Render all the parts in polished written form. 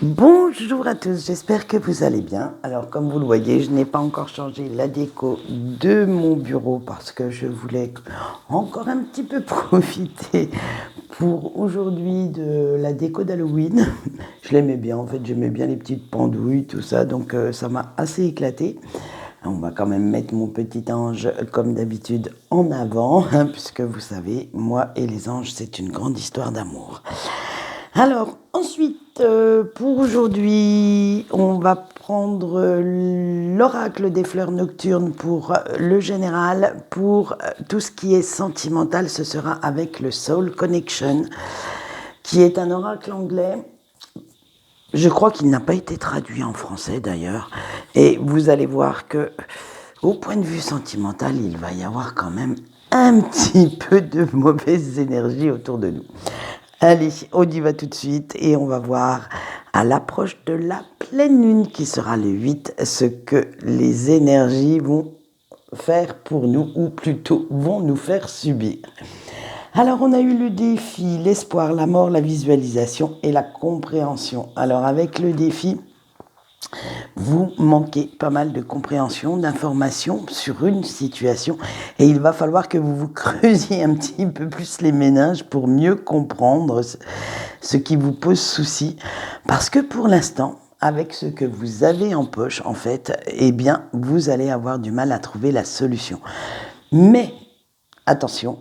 Bonjour à tous, j'espère que vous allez bien. Alors comme vous le voyez, je n'ai pas encore changé la déco de mon bureau parce que je voulais encore un petit peu profiter pour aujourd'hui de la déco d'Halloween. Je l'aimais bien, en fait j'aimais bien les petites pendouilles, tout ça, donc ça m'a assez éclaté. On va quand même mettre mon petit ange comme d'habitude en avant, hein, puisque vous savez, moi et les anges, c'est une grande histoire d'amour. Alors, ensuite, pour aujourd'hui, on va prendre l'oracle des fleurs nocturnes pour le général. Pour tout ce qui est sentimental, ce sera avec le Soul Connection, qui est un oracle anglais. Je crois qu'il n'a pas été traduit en français d'ailleurs. Et vous allez voir que, au point de vue sentimental, il va y avoir quand même un petit peu de mauvaise énergie autour de nous. Allez, on y va tout de suite et on va voir à l'approche de la pleine lune qui sera le 8 ce que les énergies vont faire pour nous ou plutôt vont nous faire subir. Alors on a eu le défi, l'espoir, la mort, la visualisation et la compréhension. Alors avec le défi, vous manquez pas mal de compréhension, d'informations sur une situation et il va falloir que vous vous creusiez un petit peu plus les méninges pour mieux comprendre ce qui vous pose souci. Parce que pour l'instant, avec ce que vous avez en poche, en fait, eh bien, vous allez avoir du mal à trouver la solution. Mais, attention,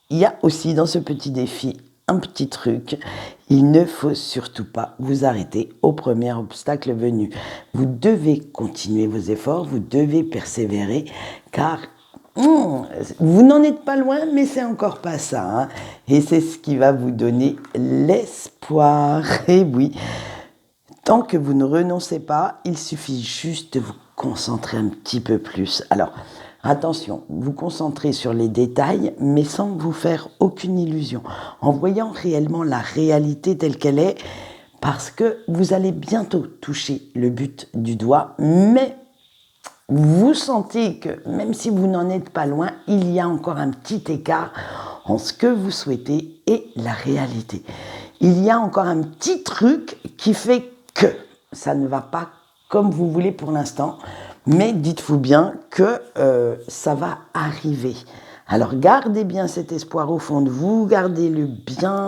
il y a aussi dans ce petit défi un petit truc. Il ne faut surtout pas vous arrêter au premier obstacle venu. Vous devez continuer vos efforts, vous devez persévérer, car vous n'en êtes pas loin, mais c'est encore pas ça. Hein. Et c'est ce qui va vous donner l'espoir. Et oui, tant que vous ne renoncez pas, il suffit juste de vous concentrer un petit peu plus. Alors, attention, vous concentrez sur les détails, mais sans vous faire aucune illusion, en voyant réellement la réalité telle qu'elle est, parce que vous allez bientôt toucher le but du doigt, mais vous sentez que même si vous n'en êtes pas loin, il y a encore un petit écart en ce que vous souhaitez et la réalité. Il y a encore un petit truc qui fait que ça ne va pas comme vous voulez pour l'instant, mais dites-vous bien que ça va arriver. Alors gardez bien cet espoir au fond de vous, gardez-le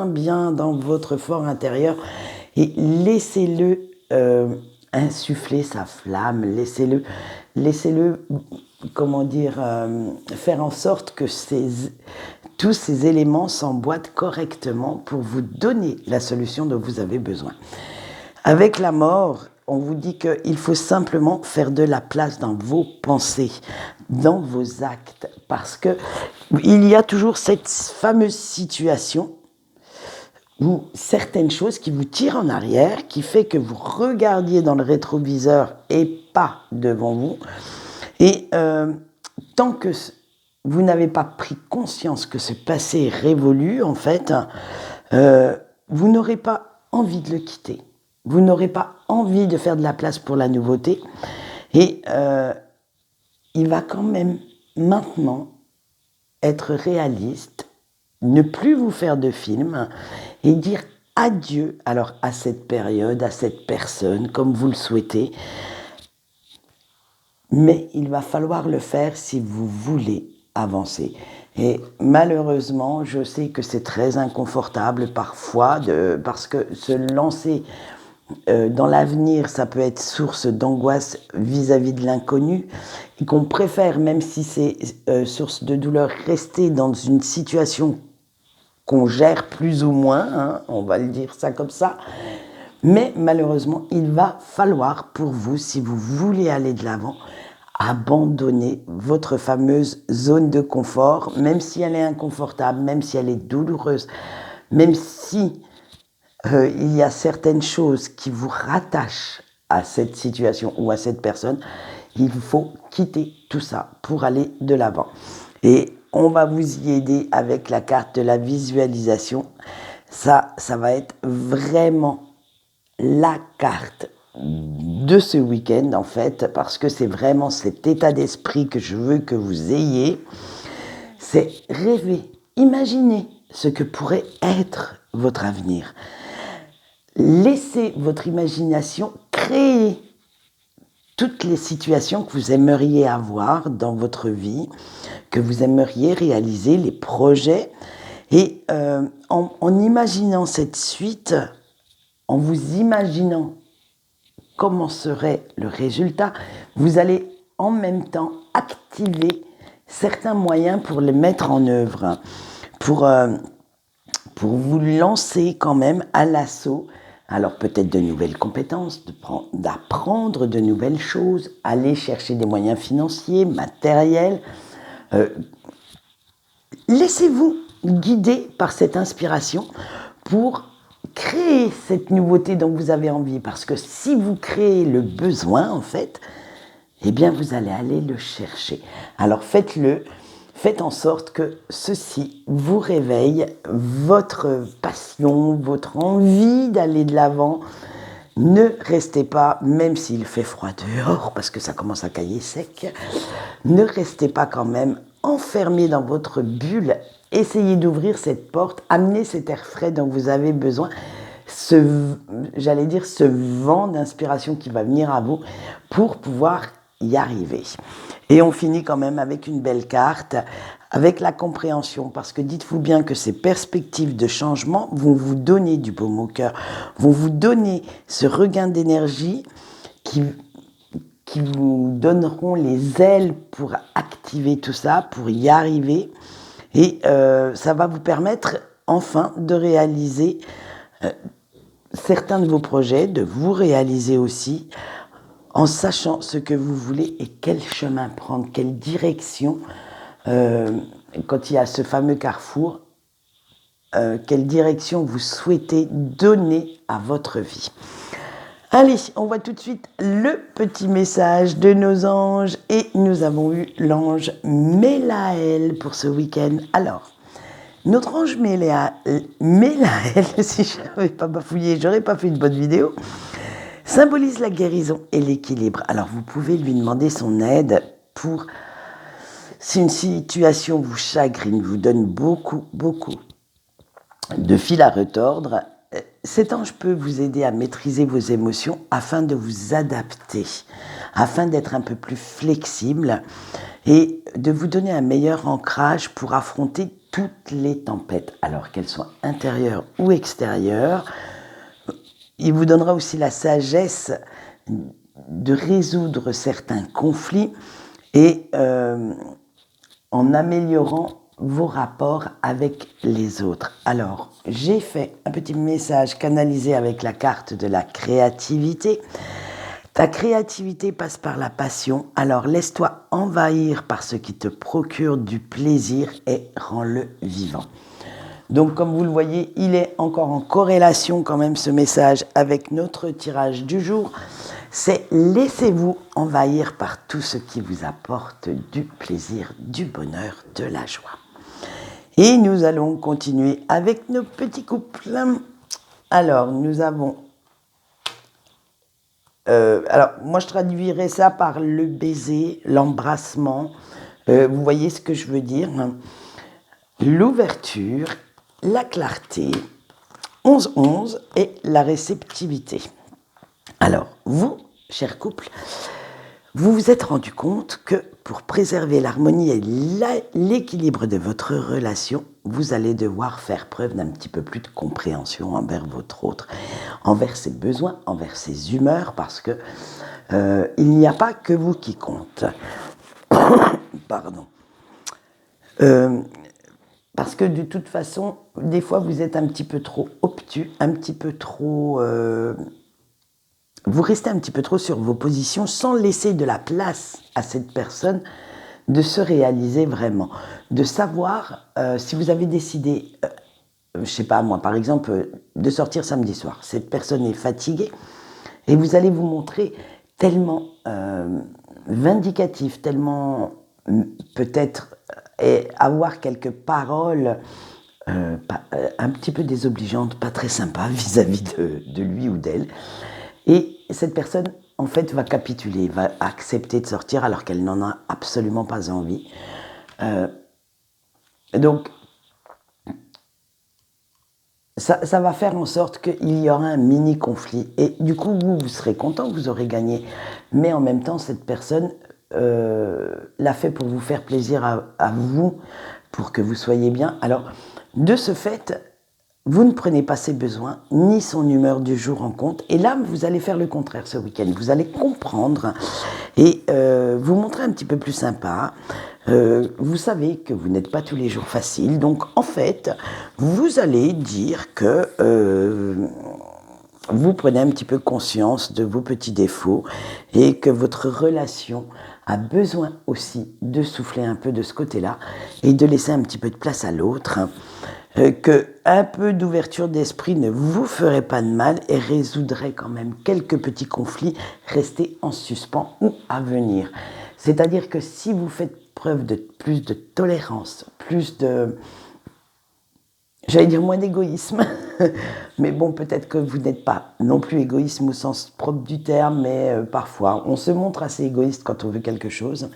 bien dans votre fort intérieur et laissez-le insuffler sa flamme, laissez-le, comment dire, faire en sorte que tous ces éléments s'emboîtent correctement pour vous donner la solution dont vous avez besoin. Avec la mort, on vous dit qu'il faut simplement faire de la place dans vos pensées, dans vos actes, parce que il y a toujours cette fameuse situation ou certaines choses qui vous tirent en arrière, qui fait que vous regardiez dans le rétroviseur et pas devant vous. Et tant que vous n'avez pas pris conscience que ce passé est révolu, en fait, vous n'aurez pas envie de le quitter. Vous n'aurez pas envie de faire de la place pour la nouveauté. Et il va quand même maintenant être réaliste, ne plus vous faire de film et dire adieu alors à cette période, à cette personne, comme vous le souhaitez. Mais il va falloir le faire si vous voulez avancer. Et malheureusement, je sais que c'est très inconfortable parfois, parce que se lancer dans l'avenir, ça peut être source d'angoisse vis-à-vis de l'inconnu, et qu'on préfère, même si c'est source de douleur, rester dans une situation qu'on gère plus ou moins, hein, on va le dire ça comme ça. Mais malheureusement, il va falloir pour vous, si vous voulez aller de l'avant, abandonner votre fameuse zone de confort, même si elle est inconfortable, même si elle est douloureuse, même si il y a certaines choses qui vous rattachent à cette situation ou à cette personne, il faut quitter tout ça pour aller de l'avant. Et on va vous y aider avec la carte de la visualisation. Ça va être vraiment la carte de ce week-end, en fait, parce que c'est vraiment cet état d'esprit que je veux que vous ayez. C'est rêver, imaginer ce que pourrait être votre avenir. laissez votre imagination créer toutes les situations que vous aimeriez avoir dans votre vie, que vous aimeriez réaliser, les projets. Et en imaginant cette suite, en vous imaginant comment serait le résultat, vous allez en même temps activer certains moyens pour les mettre en œuvre, pour vous lancer quand même à l'assaut. Alors peut-être de nouvelles compétences, d'apprendre de nouvelles choses, aller chercher des moyens financiers, matériels. Laissez-vous guider par cette inspiration pour créer cette nouveauté dont vous avez envie. Parce que si vous créez le besoin, en fait, eh bien vous allez aller le chercher. Alors faites-le. Faites en sorte que ceci vous réveille votre passion, votre envie d'aller de l'avant. Ne restez pas, même s'il fait froid dehors, parce que ça commence à cailler sec, ne restez pas quand même enfermé dans votre bulle. Essayez d'ouvrir cette porte, amenez cet air frais dont vous avez besoin, ce vent d'inspiration qui va venir à vous pour pouvoir y arriver. Et on finit quand même avec une belle carte, avec la compréhension, parce que dites-vous bien que ces perspectives de changement vont vous donner du baume au cœur, vont vous donner ce regain d'énergie qui vous donneront les ailes pour activer tout ça, pour y arriver. Et ça va vous permettre enfin de réaliser certains de vos projets, de vous réaliser aussi, en sachant ce que vous voulez et quel chemin prendre, quelle direction, quand il y a ce fameux carrefour, quelle direction vous souhaitez donner à votre vie. Allez, on voit tout de suite le petit message de nos anges et nous avons eu l'ange Mélaël pour ce week-end. Alors, notre ange Mélaël, si je n'avais pas bafouillé, j'aurais pas fait une bonne vidéo, symbolise la guérison et l'équilibre. Alors, vous pouvez lui demander son aide pour, si une situation vous chagrine, vous donne beaucoup de fil à retordre, cet ange peut vous aider à maîtriser vos émotions afin de vous adapter, afin d'être un peu plus flexible et de vous donner un meilleur ancrage pour affronter toutes les tempêtes, alors qu'elles soient intérieures ou extérieures. Il vous donnera aussi la sagesse de résoudre certains conflits et en améliorant vos rapports avec les autres. Alors, j'ai fait un petit message canalisé avec la carte de la créativité. Ta créativité passe par la passion, alors laisse-toi envahir par ce qui te procure du plaisir et rends-le vivant. Donc, comme vous le voyez, il est encore en corrélation quand même ce message avec notre tirage du jour. C'est laissez-vous envahir par tout ce qui vous apporte du plaisir, du bonheur, de la joie. Et nous allons continuer avec nos petits couples. Alors, nous avons... alors, moi, je traduirais ça par le baiser, l'embrassement. Vous voyez ce que je veux dire? L'ouverture, la clarté, 11-11 et la réceptivité. Alors, vous, cher couple, vous vous êtes rendu compte que pour préserver l'harmonie et l'équilibre de votre relation, vous allez devoir faire preuve d'un petit peu plus de compréhension envers votre autre, envers ses besoins, envers ses humeurs, parce que il n'y a pas que vous qui compte. Pardon. Parce que de toute façon, des fois, vous êtes un petit peu trop obtus, un petit peu trop... vous restez un petit peu trop sur vos positions sans laisser de la place à cette personne de se réaliser vraiment. De savoir, si vous avez décidé, je ne sais pas moi, par exemple, de sortir samedi soir. Cette personne est fatiguée et vous allez vous montrer tellement vindicatif, tellement peut-être avoir quelques paroles un petit peu désobligeantes, pas très sympas vis-à-vis de lui ou d'elle. Et cette personne, en fait, va capituler, va accepter de sortir alors qu'elle n'en a absolument pas envie. Donc, ça va faire en sorte qu'il y aura un mini conflit. Et du coup, vous serez content, vous aurez gagné. Mais en même temps, cette personne l'a fait pour vous faire plaisir à vous, pour que vous soyez bien. Alors, de ce fait, vous ne prenez pas ses besoins ni son humeur du jour en compte. Et là, vous allez faire le contraire ce week-end. Vous allez comprendre et vous montrer un petit peu plus sympa. Vous savez que vous n'êtes pas tous les jours facile. Donc, en fait, vous allez dire que vous prenez un petit peu conscience de vos petits défauts et que votre relation a besoin aussi de souffler un peu de ce côté-là et de laisser un petit peu de place à l'autre. Que un peu d'ouverture d'esprit ne vous ferait pas de mal et résoudrait quand même quelques petits conflits restés en suspens ou à venir. C'est-à-dire que si vous faites preuve de plus de tolérance, plus de, j'allais dire moins d'égoïsme, mais bon, peut-être que vous n'êtes pas non plus égoïsme au sens propre du terme, mais parfois on se montre assez égoïste quand on veut quelque chose.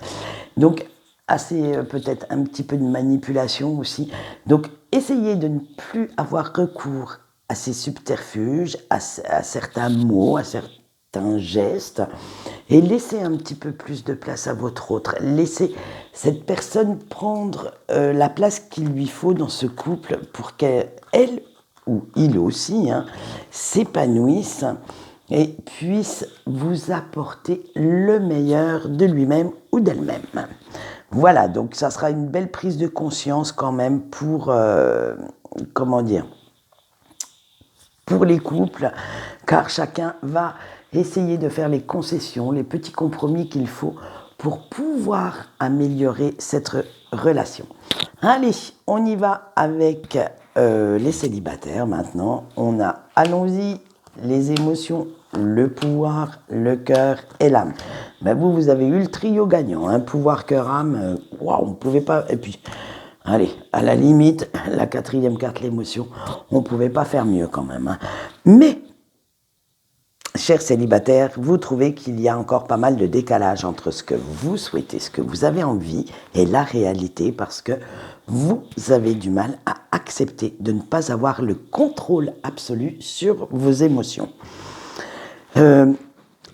Donc, assez peut-être un petit peu de manipulation aussi. Donc, essayez de ne plus avoir recours à ces subterfuges, à certains mots, à certains gestes, et laissez un petit peu plus de place à votre autre. Laissez cette personne prendre la place qu'il lui faut dans ce couple pour qu'elle ou il aussi s'épanouisse et puisse vous apporter le meilleur de lui-même ou d'elle-même. Voilà, donc ça sera une belle prise de conscience quand même pour, comment dire, pour les couples, car chacun va essayer de faire les concessions, les petits compromis qu'il faut pour pouvoir améliorer cette relation. Allez, on y va avec les célibataires maintenant. On a, allons-y, les émotions, le pouvoir, le cœur et l'âme. Ben vous avez eu le trio gagnant, pouvoir, cœur, âme. Waouh, on ne pouvait pas. Et puis, allez, à la limite, la quatrième carte, l'émotion, on ne pouvait pas faire mieux quand même. Mais, chers célibataires, vous trouvez qu'il y a encore pas mal de décalage entre ce que vous souhaitez, ce que vous avez envie et la réalité, parce que vous avez du mal à accepter de ne pas avoir le contrôle absolu sur vos émotions.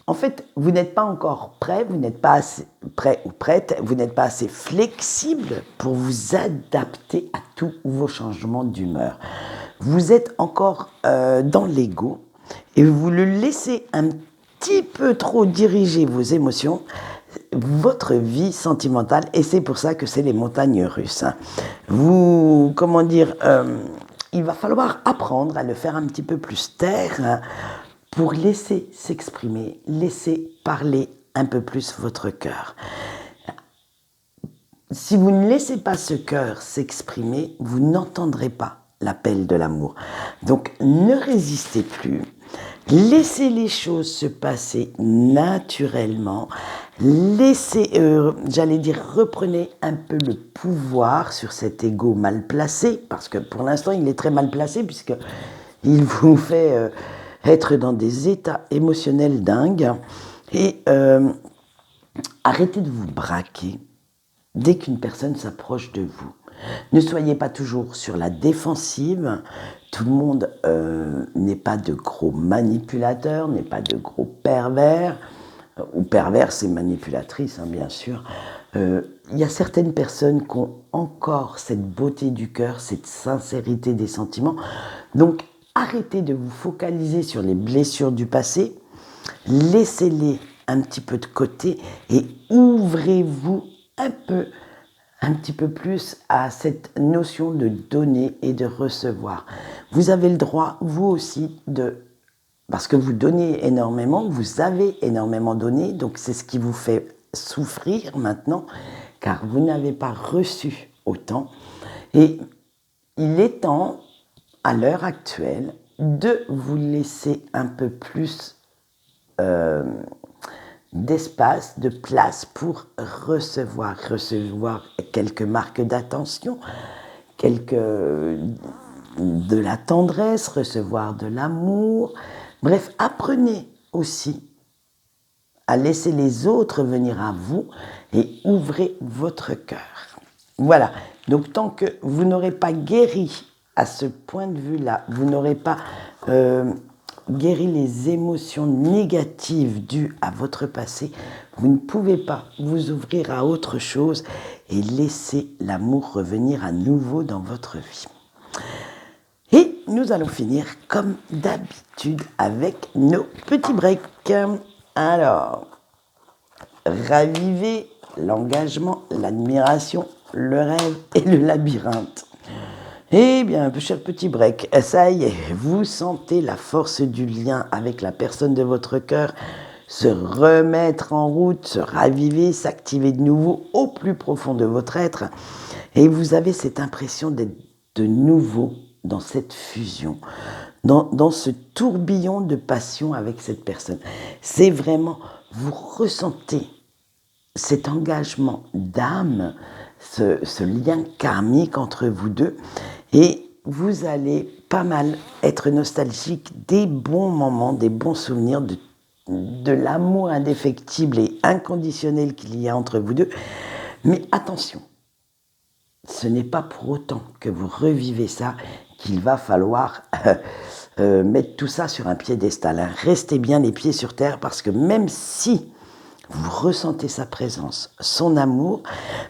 En fait, vous n'êtes pas encore prêt, vous n'êtes pas assez prêt ou prête, vous n'êtes pas assez flexible pour vous adapter à tous vos changements d'humeur. Vous êtes encore dans l'ego et vous le laissez un petit peu trop diriger vos émotions, votre vie sentimentale, et c'est pour ça que c'est les montagnes russes. Vous, comment dire, il va falloir apprendre à le faire un petit peu plus taire, pour laisser s'exprimer, laisser parler un peu plus votre cœur. Si vous ne laissez pas ce cœur s'exprimer, vous n'entendrez pas l'appel de l'amour. Donc ne résistez plus, laissez les choses se passer naturellement, laissez, j'allais dire, reprenez un peu le pouvoir sur cet ego mal placé, parce que pour l'instant il est très mal placé puisqu'il vous fait être dans des états émotionnels dingues et arrêtez de vous braquer dès qu'une personne s'approche de vous. Ne soyez pas toujours sur la défensive. Tout le monde n'est pas de gros manipulateurs, n'est pas de gros pervers, ou perverses et manipulatrices, bien sûr. Il y a certaines personnes qui ont encore cette beauté du cœur, cette sincérité des sentiments. Donc, arrêtez de vous focaliser sur les blessures du passé, laissez-les un petit peu de côté et ouvrez-vous un petit peu plus à cette notion de donner et de recevoir. Vous avez le droit, vous aussi, parce que vous donnez énormément, vous avez énormément donné, donc c'est ce qui vous fait souffrir maintenant, car vous n'avez pas reçu autant. Et il est temps, à l'heure actuelle, de vous laisser un peu plus d'espace, de place pour recevoir quelques marques d'attention, de la tendresse, recevoir de l'amour. Bref, apprenez aussi à laisser les autres venir à vous et ouvrez votre cœur. Voilà, donc tant que vous n'aurez pas guéri à ce point de vue-là, vous n'aurez pas guéri les émotions négatives dues à votre passé, vous ne pouvez pas vous ouvrir à autre chose et laisser l'amour revenir à nouveau dans votre vie. Et nous allons finir comme d'habitude avec nos petits breaks. Alors, ravivez l'engagement, l'admiration, le rêve et le labyrinthe. Eh bien, cher petit break, ça y est, vous sentez la force du lien avec la personne de votre cœur se remettre en route, se raviver, s'activer de nouveau au plus profond de votre être. Et vous avez cette impression d'être de nouveau dans cette fusion, dans ce tourbillon de passion avec cette personne. C'est vraiment, vous ressentez cet engagement d'âme, ce lien karmique entre vous deux, et vous allez pas mal être nostalgique des bons moments, des bons souvenirs, de l'amour indéfectible et inconditionnel qu'il y a entre vous deux. Mais attention, ce n'est pas pour autant que vous revivez ça qu'il va falloir mettre tout ça sur un piédestal. Restez bien les pieds sur terre, parce que même si vous ressentez sa présence, son amour,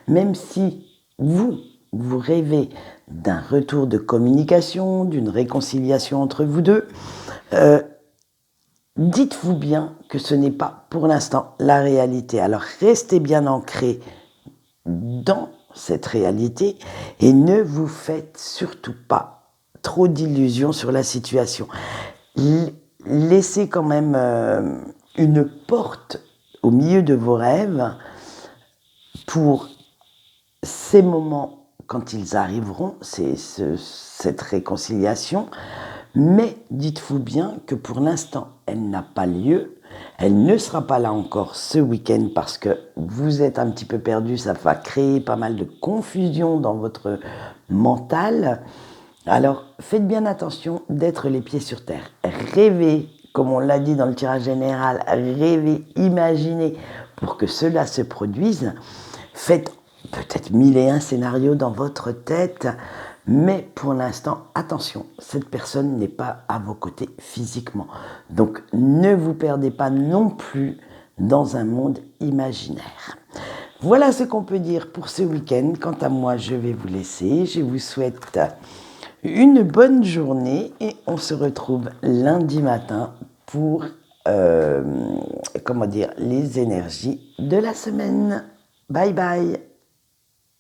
même si vous rêvez d'un retour de communication, d'une réconciliation entre vous deux, dites-vous bien que ce n'est pas pour l'instant la réalité. Alors restez bien ancrés dans cette réalité et ne vous faites surtout pas trop d'illusions sur la situation. Laissez quand même une porte au milieu de vos rêves pour ces moments quand ils arriveront, cette réconciliation. Mais dites-vous bien que pour l'instant, elle n'a pas lieu. Elle ne sera pas là encore ce week-end parce que vous êtes un petit peu perdu. Ça va créer pas mal de confusion dans votre mental. Alors, faites bien attention d'être les pieds sur terre. Rêvez, comme on l'a dit dans le tirage général, rêvez, imaginez pour que cela se produise. Faites peut-être 1001 scénarios dans votre tête, mais pour l'instant, attention, cette personne n'est pas à vos côtés physiquement. Donc, ne vous perdez pas non plus dans un monde imaginaire. Voilà ce qu'on peut dire pour ce week-end. Quant à moi, je vais vous laisser. Je vous souhaite une bonne journée et on se retrouve lundi matin pour les énergies de la semaine. Bye bye.